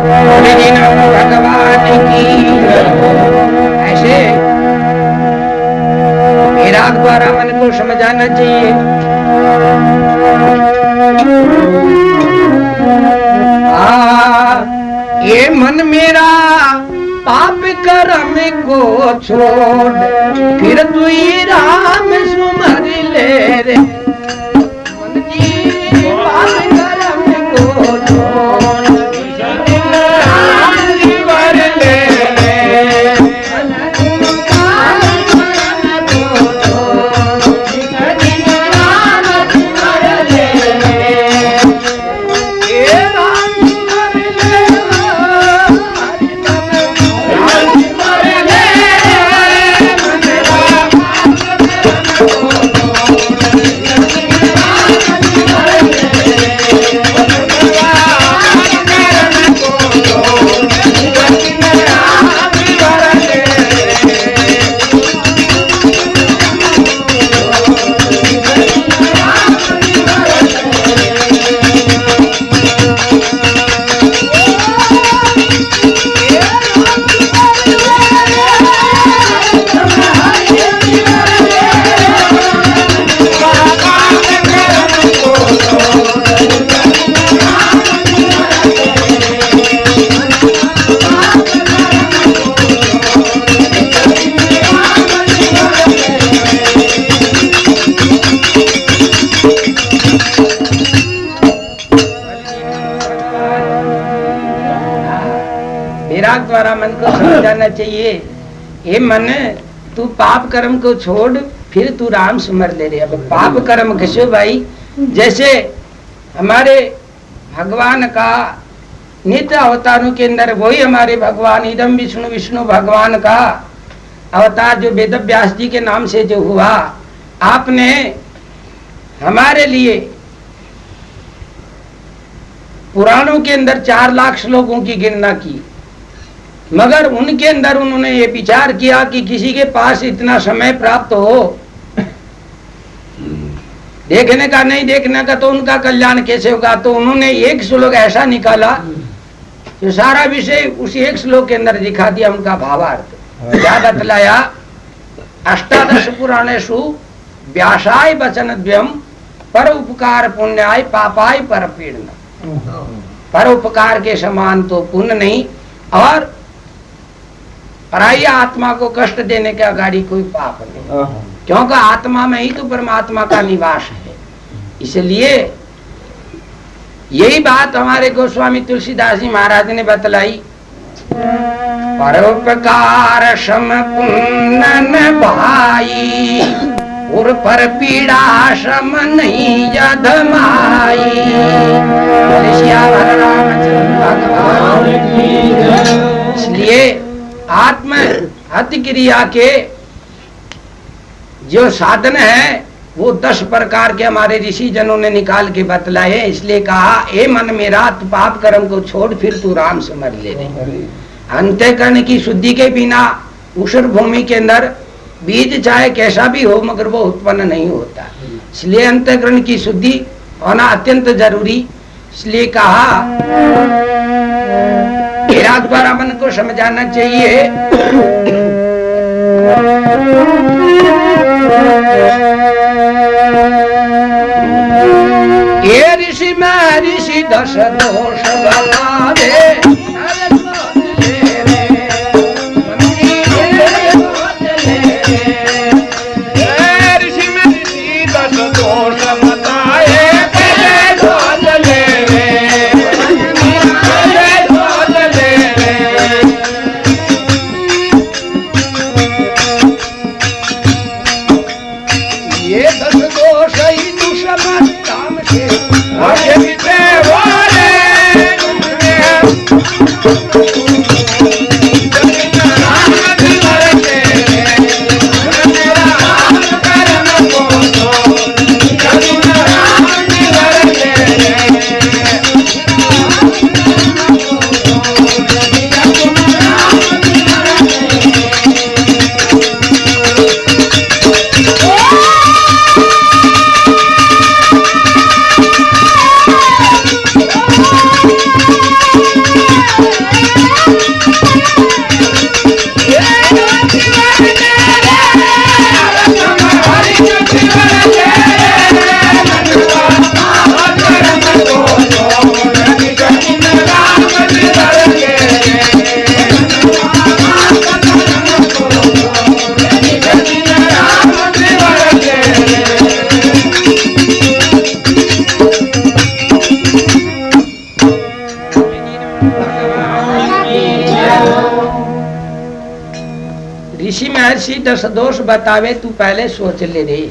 भगवान की ऐसे विराग द्वारा मन को समझाना चाहिए। ये मन मेरा पाप कर्म को छोड़ फिर तू ही राम सुमर ले रे। मन जी पाप कर्म को छोड़ राम सुमर ले रे। द्वारा मन को समझाना चाहिए। हे मन, तू पाप कर्म को छोड़ फिर तू राम सुमर ले रे। अब पाप कर्म घसो भाई, जैसे हमारे भगवान का नित्य अवतारों के अंदर वही हमारे भगवान इदम विष्णु विष्णु भगवान का अवतार जो वेद व्यास जी के नाम से जो हुआ, आपने हमारे लिए पुराणों के अंदर 4 लाख श्लोकों की गिनना की, मगर उनके अंदर उन्होंने ये विचार किया कि किसी के पास इतना समय प्राप्त हो, देखने का नहीं देखने का, तो उनका कल्याण कैसे होगा। तो उन्होंने एक श्लोक ऐसा निकाला जो सारा विषय उसी एक श्लोक के अंदर दिखा दिया, उनका भावार्थ क्या बतलाया। अष्टादश पुराणेषु व्यासाय वचनद्वयम् पर उपकार पुण्याय पापाय पर पीड़न। पर उपकार के समान तो पुण्य नहीं, और पराई आत्मा को कष्ट देने का गाड़ी कोई पाप नहीं, क्योंकि आत्मा में ही तो परमात्मा का निवास है। इसलिए यही बात हमारे गोस्वामी तुलसीदास जी महाराज ने बतलाई। परोपकार सम पुण्य न भाई, और पर पीड़ा सम नहीं जद माई। इसलिए आत्म हत्या क्रिया के जो साधन है वो 10 प्रकार के हमारे ऋषि जनों ने निकाल के बतलाए। इसलिए कहा, ए मन मेरा, तू पाप कर्म को छोड़ फिर तू राम समझ ले रे। अंतःकरण की शुद्धि के बिना ऊषर भूमि के अंदर बीज चाहे कैसा भी हो मगर वो उत्पन्न नहीं होता। इसलिए अंतःकरण की शुद्धि होना अत्यंत जरूरी। इसलिए कहा, विराग द्वारा मन को समझाना चाहिए। ये ऋषि में ऋषि 10 दोष बतावे, ऋषि महर्षि 10 दोष बतावे, तू पहले सोच ले रे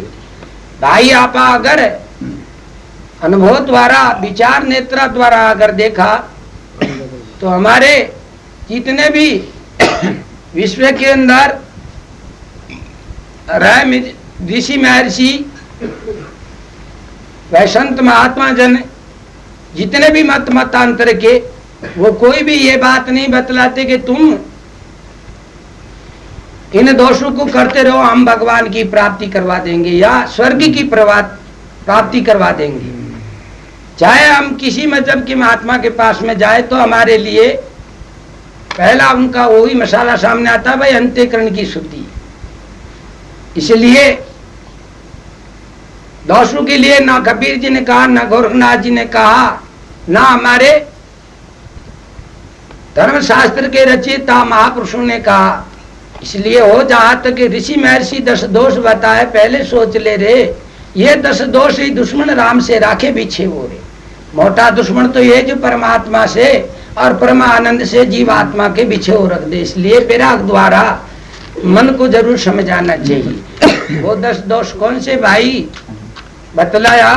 भाई। आपा अगर अनुभव द्वारा, विचार नेत्र द्वारा अगर देखा तो हमारे जितने भी विश्व के अंदर ऋषि महर्षि वैष्णव महात्मा जन जितने भी मतांतर के, वो कोई भी ये बात नहीं बतलाते कि तुम इन दोषों को करते रहो, हम भगवान की प्राप्ति करवा देंगे या स्वर्ग की प्राप्ति करवा देंगे। चाहे हम किसी मजहब के महात्मा के पास में जाए तो हमारे लिए पहला उनका वही मसाला सामने आता, भाई अंतःकरण की शुद्धि। इसलिए दोषों के लिए ना कबीर जी ने कहा, ना गोरखनाथ जी ने कहा, ना हमारे धर्मशास्त्र के रचयिता महापुरुषों ने कहा। इसलिए हो जहां तक ऋषि महर्षि 10 दोष बताए, पहले सोच ले रे, ये 10 दोष ही दुश्मन राम से राखे पीछे हो रे। मोटा दुश्मन तो ये जो परमात्मा से और परमानंद से जीवात्मा के पीछे हो रख दे। इसलिए विराग द्वारा मन को जरूर समझाना चाहिए। वो 10 दोष कौन से भाई बतलाया?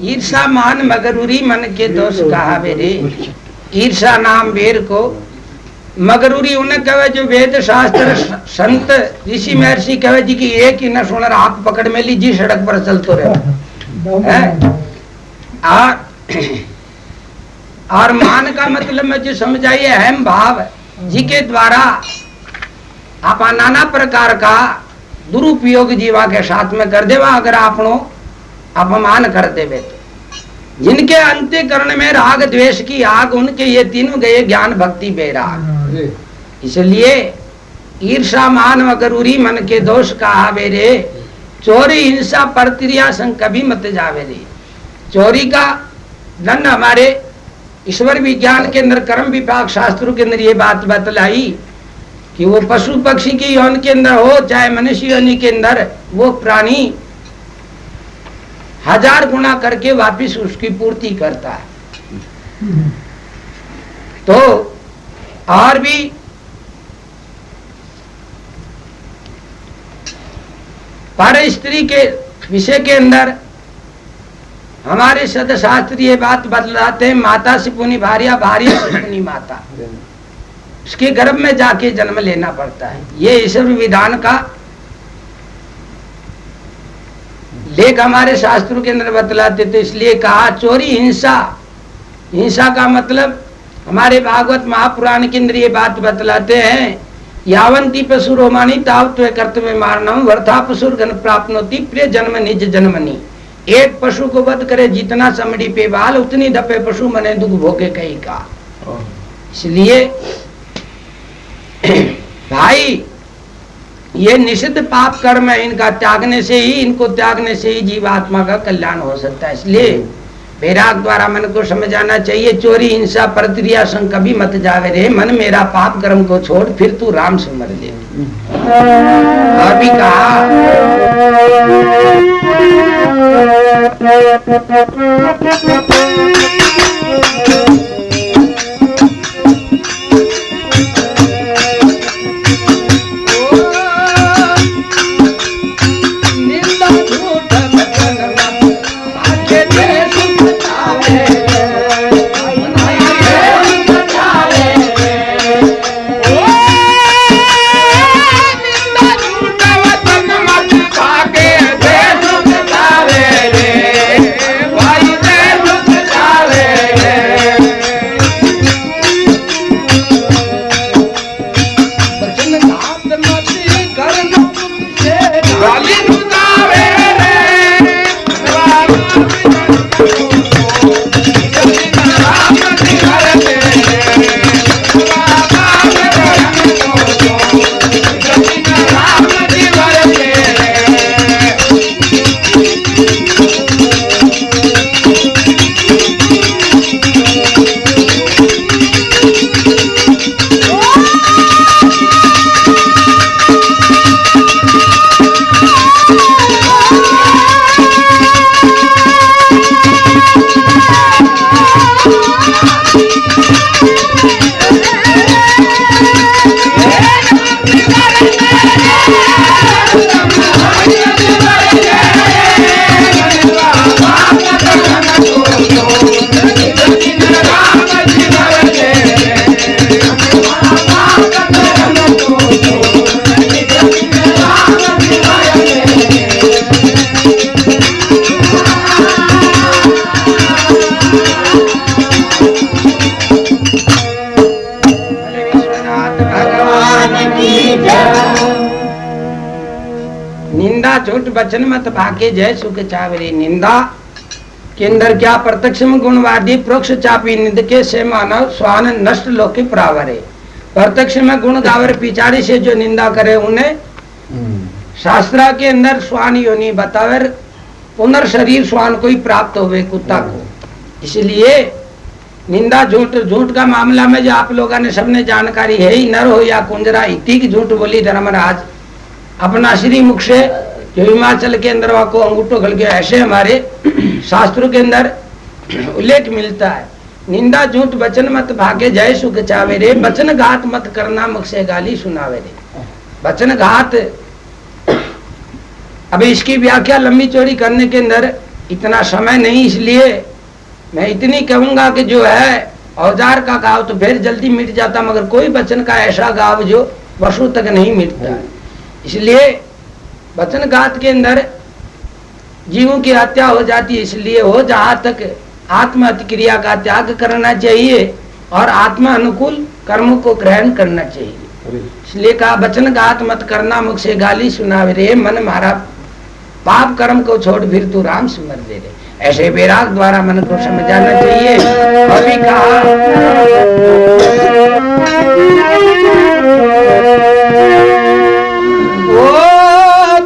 ईर्षा मान मगरूरी मन के दोष कहा रे। ईर्षा नाम वेर को, मगरूरी उन्हें कहे जो वेद शास्त्र संत ऋषि महर्षि कहे जी की एक ही न सुनर आप पकड़ में लीजिए सड़क पर चलते रहे। और मान का मतलब में जो समझाइए अहम भाव जी के द्वारा आप नाना प्रकार का दुरुपयोग जीवा के साथ में कर देवा। अगर आपनो अपमान कर देवे तो जिनके अंतःकरण में राग द्वेष की आग, उनके ये तीनों गए ज्ञान भक्ति बैराग। इसलिए ईर्षा मान मगरूरी मन के दोष कहा रे। चोरी हिंसा परक्रिया संग कभी मत जावे रे। चोरी का दंड हमारे ईश्वर विज्ञान के अंदर कर्म विभाग शास्त्रों के अंदर ये बात बतलाई कि वो पशु पक्षी की यौन के अंदर हो चाहे मनुष्य योनि के अंदर, वो प्राणी 1000 गुना करके वापिस उसकी पूर्ति करता है। तो और भी पर स्त्री के विषय के अंदर हमारे सदशास्त्र ये बात बतलाते हैं, माता से पुनी भार्या, भार्या से पुनी माता, उसके गर्भ में जाके जन्म लेना पड़ता है। ये ईश्वर विधान का लेख हमारे शास्त्रों के अंदर बतलाते। तो इसलिए कहा चोरी हिंसा, हिंसा का मतलब हमारे भागवत महापुराण के अंदर ये बात बतलाते हैं, यावंती पशु रोमानी तावत्व कर्तव्य मारणम वर्था पशुर गण प्राप्नोति प्रिय जन्म निज जन्मनी। एक पशु को वध करे जितना समड़ी पे बाल, उतनी दपे पशु मने दुख भोगे कहीं का। इसलिए भाई ये निषिद्ध पाप कर्म है, इनका त्यागने से ही, इनको त्यागने से ही जीवात्मा का कल्याण हो सकता है। इसलिए वैराग द्वारा मन को समझाना चाहिए, चोरी हिंसा परक्रिया संग कभी मत जावे रे, मन मेरा पाप कर्म को छोड़ फिर तू राम सुमर ले। और भी कहा झूठ वचन मत भागे जय सुख चावरी। निंदा के अंदर क्या प्रत्यक्ष में गुणवादी प्रोक्ष चापी निंद के से मानव स्वान नष्ट लोके प्रावरे। प्रत्यक्ष में गुण गावर पिछाड़ी से जो निंदा करे उन्हें शास्त्रा के अंदर स्वान योनि बतावर पुनर्शरीर स्वान को ही प्राप्त होवे कुत्ता को। इसलिए निंदा झूठ, झूठ का मामला में जो आप लोगों ने सबने जानकारी है ही, नर हो या कुंजरा इति की झूठ बोली धर्मराज अपना श्री मुख से, जो हिमाचल के अंदर को अंगूठो खल गया, ऐसे हमारे शास्त्रों के अंदर उल्लेख मिलता है। निंदा झूठ वचन मत भागे जय सुख चावे रे, वचन घात मत करना मुख से गाली सुनावे रे। वचन घात, अब इसकी व्याख्या लंबी चौड़ी करने के अंदर इतना समय नहीं, इसलिए मैं इतनी कहूंगा कि जो है औजार का गाव तो फिर जल्दी मिट जाता, मगर कोई वचन का ऐसा गाव जो वर्षों तक नहीं मिटता है। इसलिए वचन घात के अंदर जीवों की हत्या हो जाती है। इसलिए हो जहां तक आत्म क्रिया का त्याग करना चाहिए और आत्मा अनुकूल कर्मों को ग्रहण करना चाहिए। इसलिए कहा वचन घात मत करना मुख से गाली सुनावे रे, मन मारा पाप कर्म को छोड़ फिर तू राम सुमर दे रे। ऐसे वैराग द्वारा मन को समझाना चाहिए। अभी कहा वो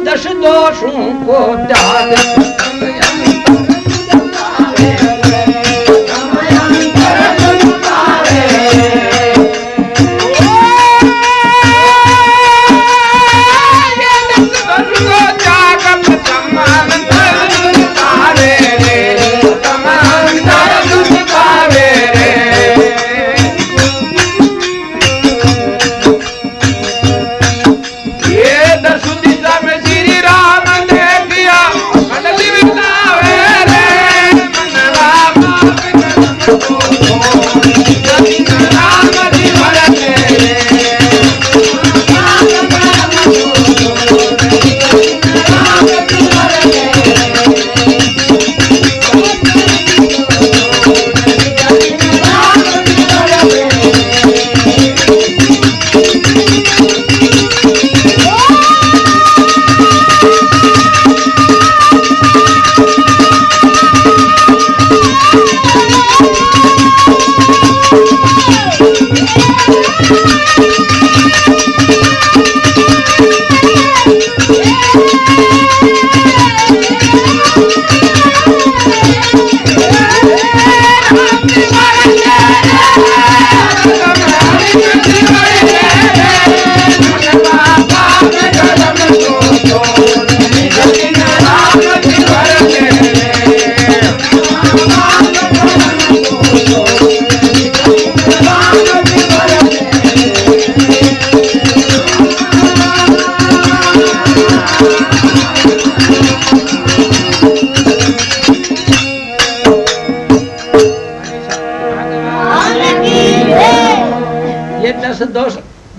10 दोषों को त्याग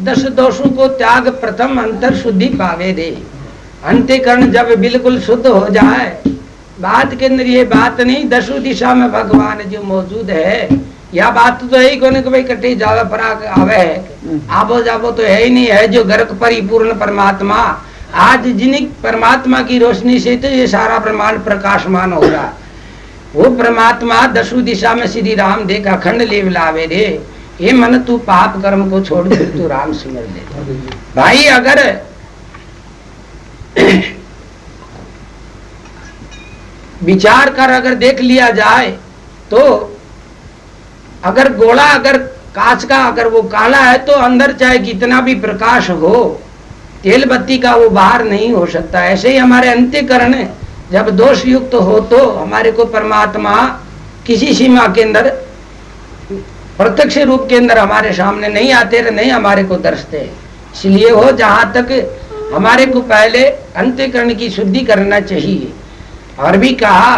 दस दोषों को त्याग प्रथम अंतर शुद्धि पावे दे। अंतःकरण जब बिल्कुल शुद्ध हो जाए, बात के अंदर ये बात नहीं दसों दिशा में भगवान जो मौजूद है, यह बात तो है ही कोने को भाई कटी जावे पराग आवे है, आबो जाबो तो है ही नहीं है। जो गर्क परिपूर्ण परमात्मा, आज जिन परमात्मा की रोशनी से तो ये सारा ब्रह्मांड प्रकाशमान हो रहा, वो परमात्मा दसों दिशा में श्री राम देख अखंड लेव लावे रे। ये मन तू पाप कर्म को छोड़ दे, तू राम सिमर ले। भाई अगर विचार कर अगर देख लिया जाए तो अगर गोला अगर कांच का अगर वो काला है तो अंदर चाहे कितना भी प्रकाश हो, तेल बत्ती का वो बाहर नहीं हो सकता। ऐसे ही हमारे अंतःकरण जब दोष युक्त हो तो हमारे को परमात्मा किसी सीमा के अंदर प्रत्यक्ष रूप के अंदर हमारे सामने नहीं आते, नहीं हमारे को दर्शते। इसलिए हो जहां तक हमारे को पहले अंतःकरण की शुद्धि करना चाहिए। और भी कहा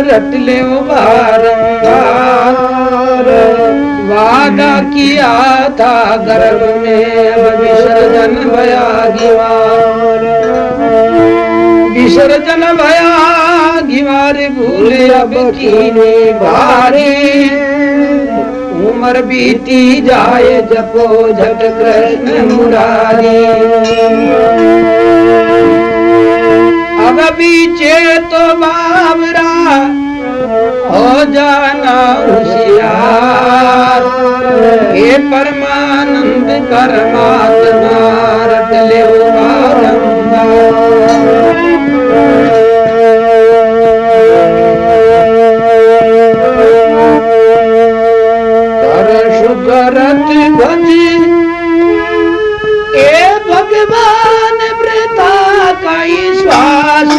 रट ले बारंबार, वादा किया था गर्भ में अब विसर्जन भया दीवार। विसर्जन भया घिवारी भूले अब कीनी भारी उम्र बीती जाए जपो झट कृष्ण मुरारी अब बीचे तो बाबरा हो जाना होशियार हे परमानंद परमात्मा रट ले करत भज ए भगवान वृथा का श्वास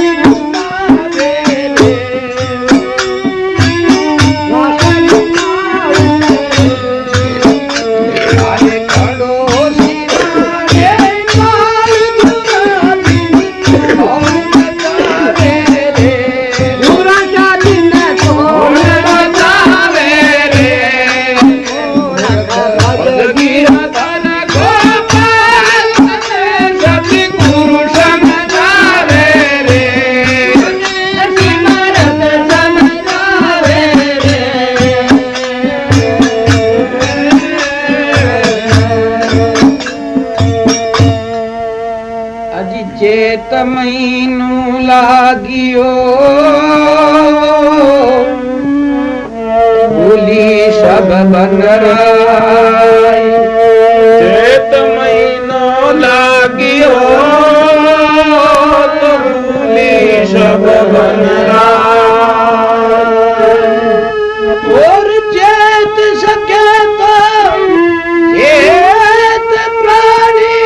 चेत महीनू लागियो भूली सब बनराई चेत महीनो लागियो तो भूली सब बनराई और चेत सके तो चेत प्राणी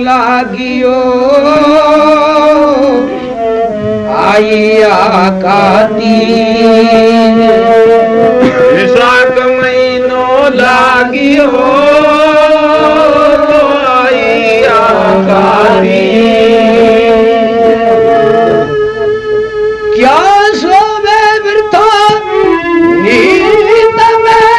लागियो आई आकाती विशाख महीनो लागियो तो आई आकाती क्या सोवे वृथा नीत में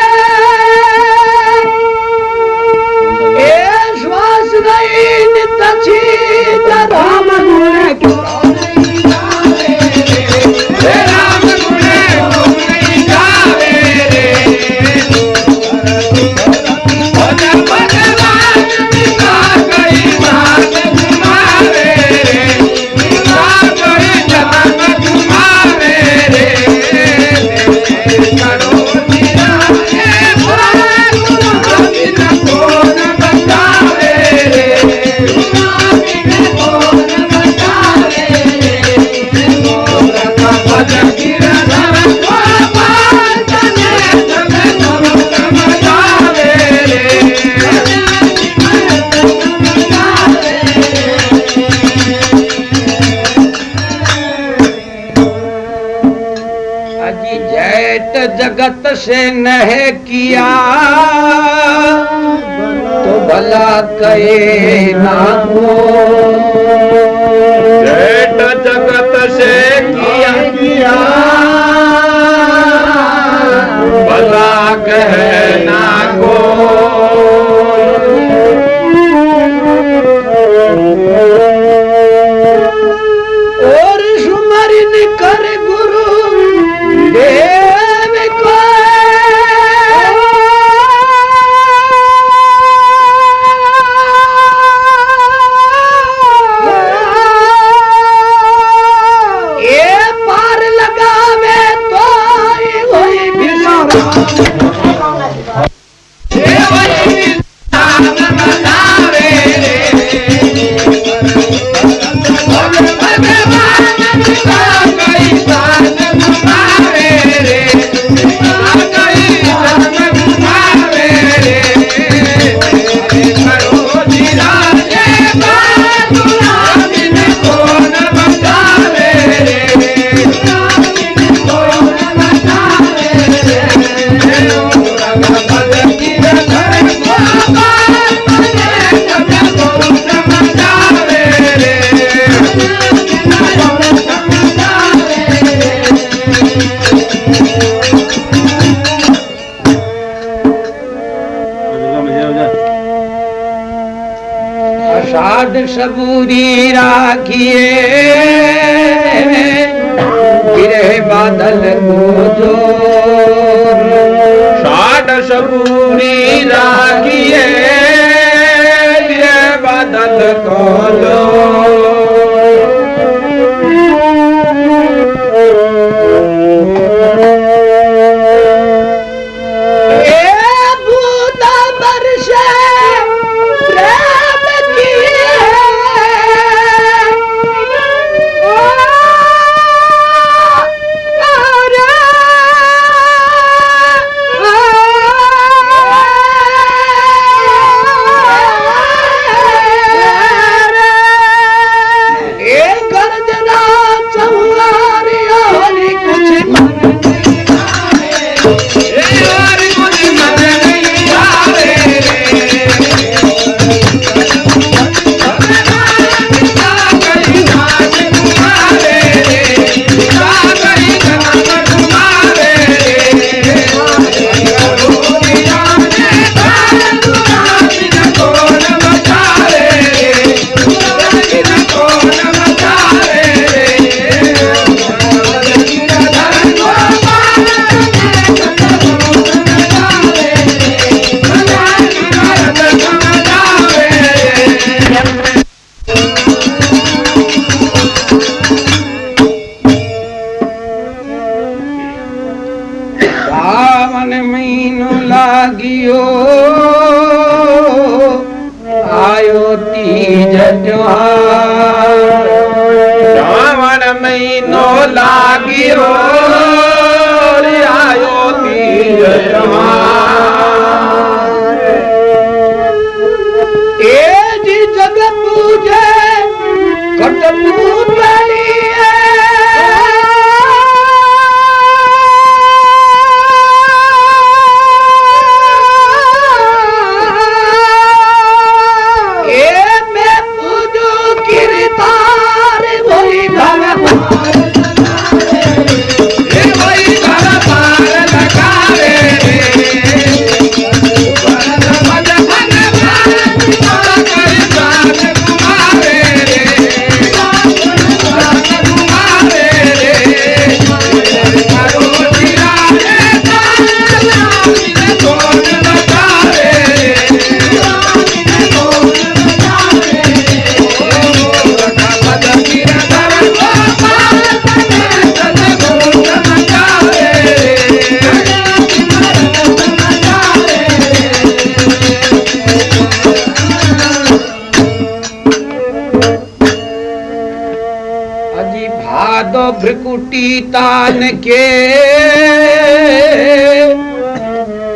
तछी राम गुण राम गुण गावे रे भगवान बिना कई बात घुमावे रे बिना कोई जन्म घुमावे रे करो तेरा हे भगवान बिना कौन बतावे रे जगत से नह किया तो भला कहे ना को जेठ जगत से किया भला कहे ना को और सुमरिन कर गुरु देव को साध सबूरी राखिए गिरे बादल को जोर, साठ सबूरी राखिए गिरे बादल को जोर। आयो तीज त्योहार, श्रावण महीनो लागियो आयो तीज त्योहार। ए जी जग पूजे कटपुतली भ्रिकुटी तान के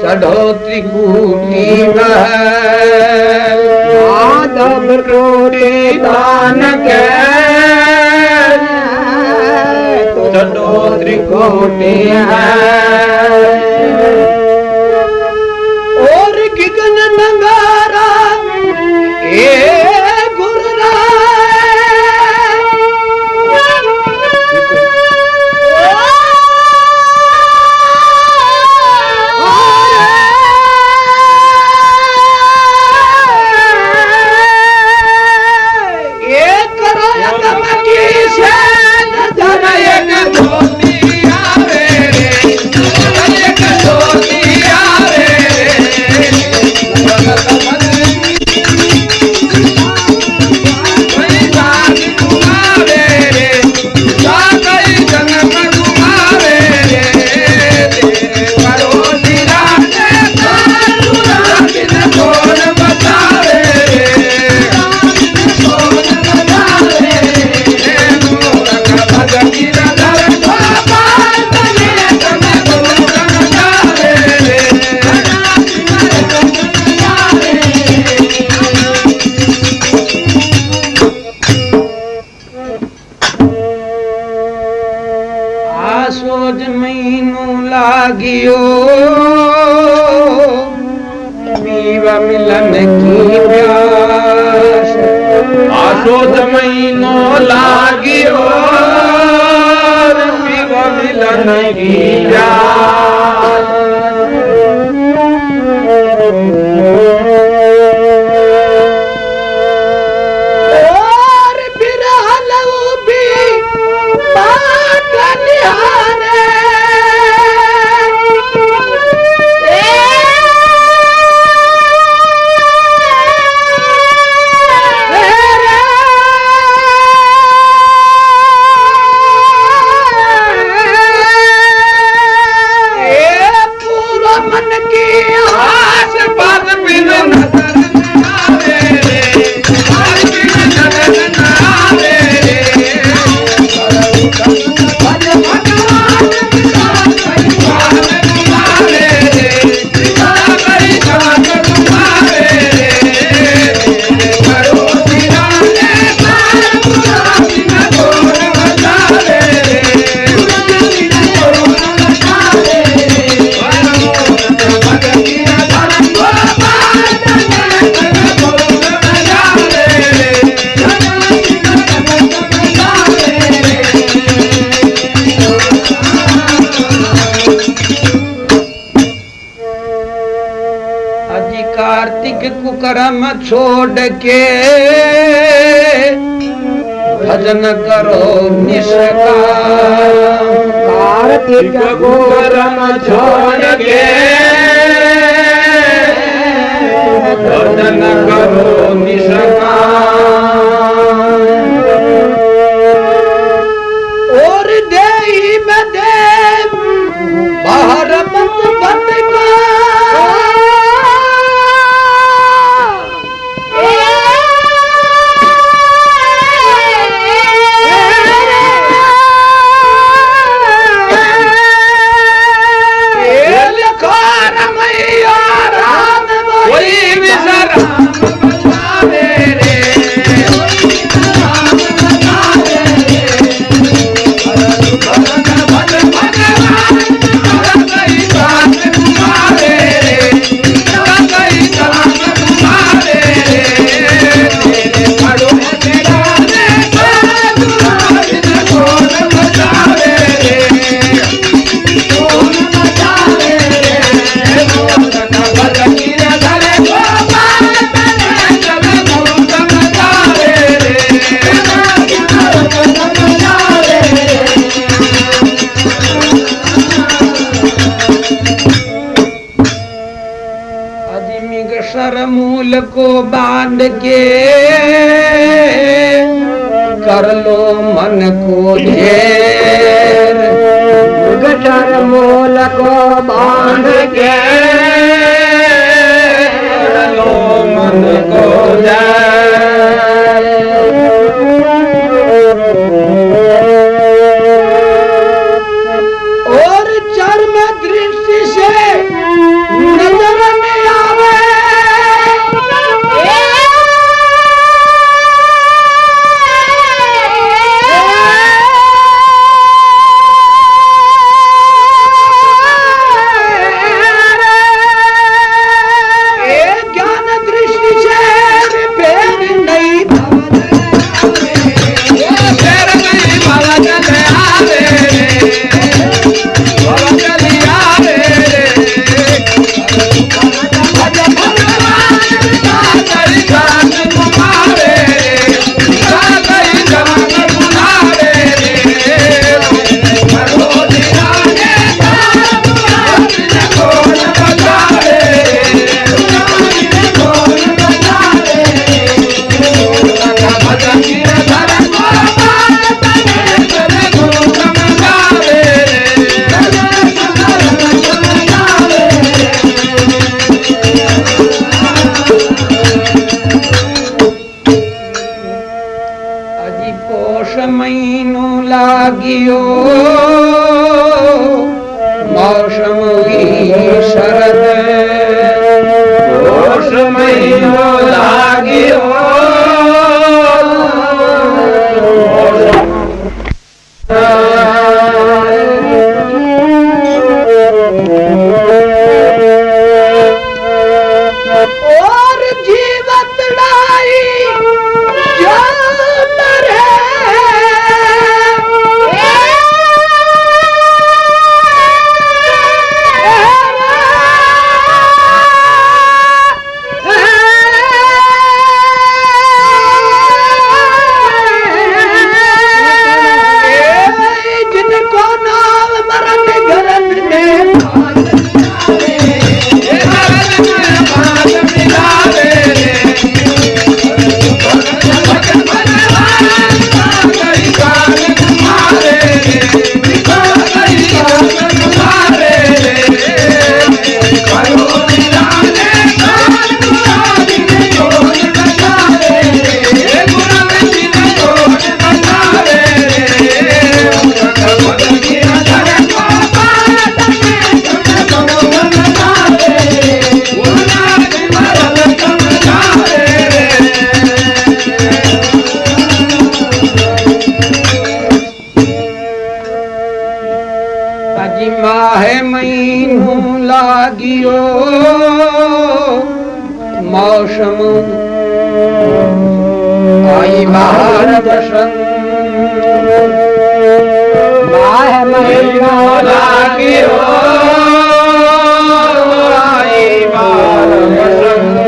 चढ़ो त्रिकुटी महल, भ्रिकुटी तान के चढ़ो त्रिकुटी महल। और गगन नगारा ए लागियो पीवा मिलन की प्यास, आसोद महीनो लागियो पीवा मिलन की प्यास। छोड़ के भजन करो निष्काम। कार्तिक कुकर्म छोड़ के भजन करो निष्काम। और देही में दे बाहर मत भटका। मूल को बांध के कर लो मन को ढेर। गटर मूल को बांध के कर लो मन को ढेर। और चर्म दृष्टि से नजर में आवे लागियो मौसम शरद। मौसम लागियो और जीवत लाई माहे महीनू लागियो मौसम आई बाहर बसंत। माहे महीनू लागियो आई बाहर बसंत।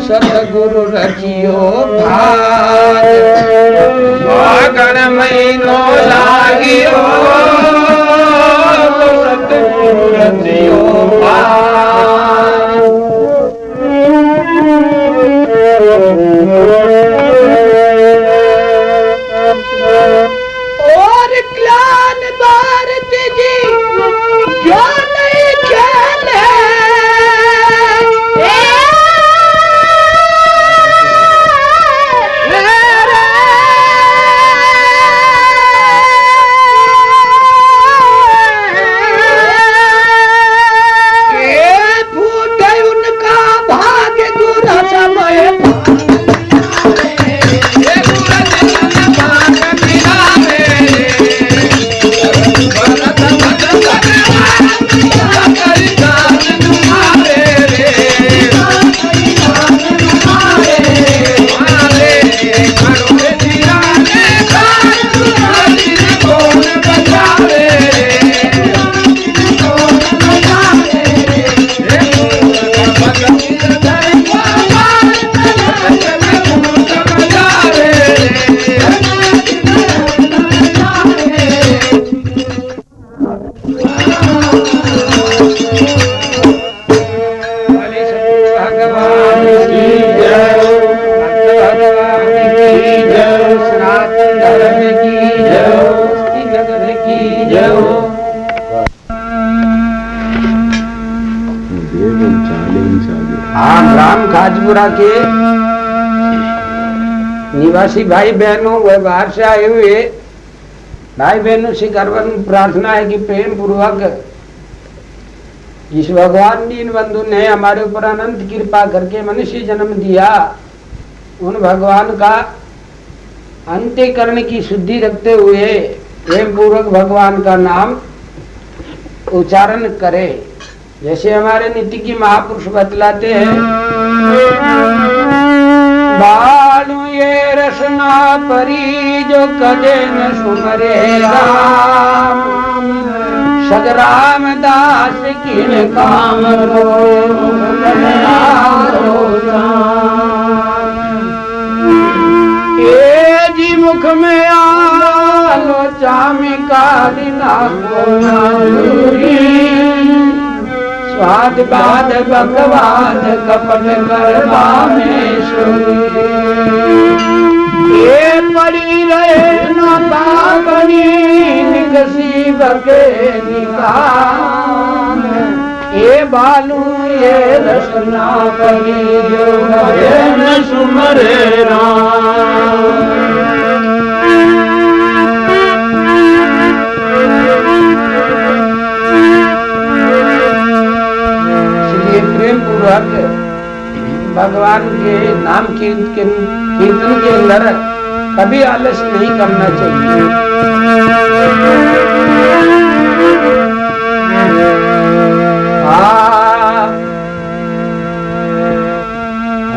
सतगुरु रचियो भाग फागण महीनो लागियो सतगुरु रचियो और क्लान भारत जी जो नहीं खेले फूटे उनका भाग्य गुरु समय खाजपुरा के निवासी भाई बहनों व बाहर से आए हुए भाई बहनों से गर्वन प्रार्थना है कि प्रेम पूर्वक इस भगवान दीन बंधु ने हमारे ऊपर अनंत कृपा करके मनुष्य जन्म दिया, उन भगवान का अंत्यकरण की शुद्धि रखते हुए प्रेम पूर्वक भगवान का नाम उच्चारण करे। जैसे हमारे नीति की महापुरुष बतलाते हैं, बालू ये रसना परी जो कदे न सुमरे राम, सगराम दास की काम ए जी मुख में आलो चामी कालिना स्वाद बाद भगवान कपट करवा में ये पड़ी रहे न पावनी निकसी बके निकाम, ये बालू ये रसना पड़ी जो न सुमरे राम। भगवान के नाम कीर्तन के अंदर कभी आलस्य नहीं करना चाहिए।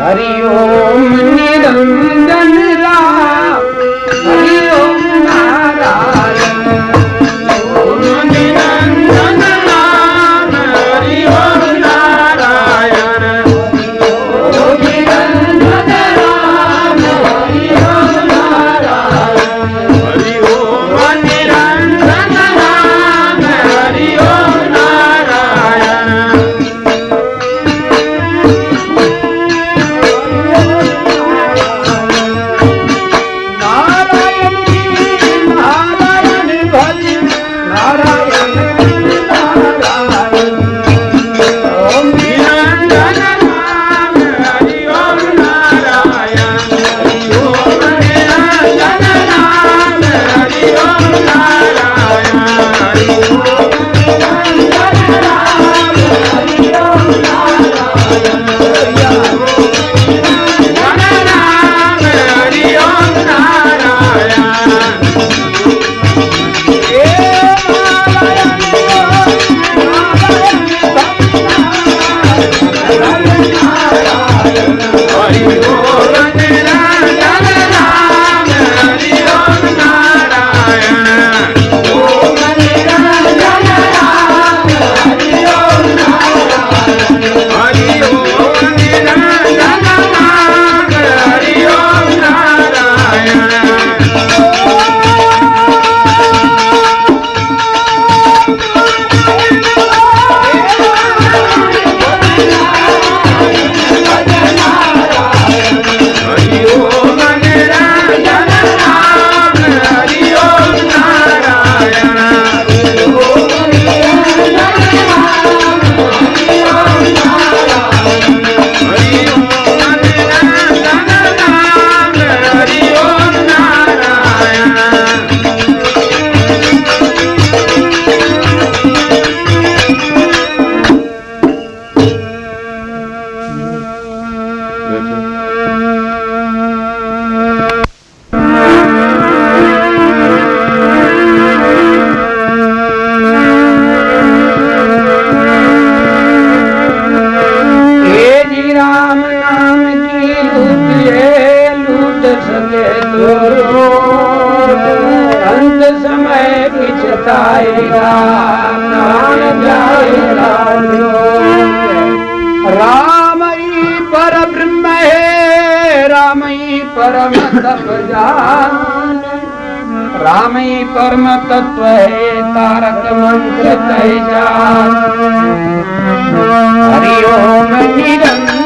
हरि ओम निरंजन राम, हरि ओम नारायण, ओम निरंजन राम, हरि ओम नारायण, ओम निरंजन राम, हरि ओम नारायण, हरि ओम निरंजन राम, हरि ओम नारायण। नारायण अंत समय पिछताएगा प्राण जाएगा। राम ही पर ब्रह्म है, राम ही परम तप जान, राम ही परम तत्व है, तारक मंत्र तय जान। हरि ओम निरंतर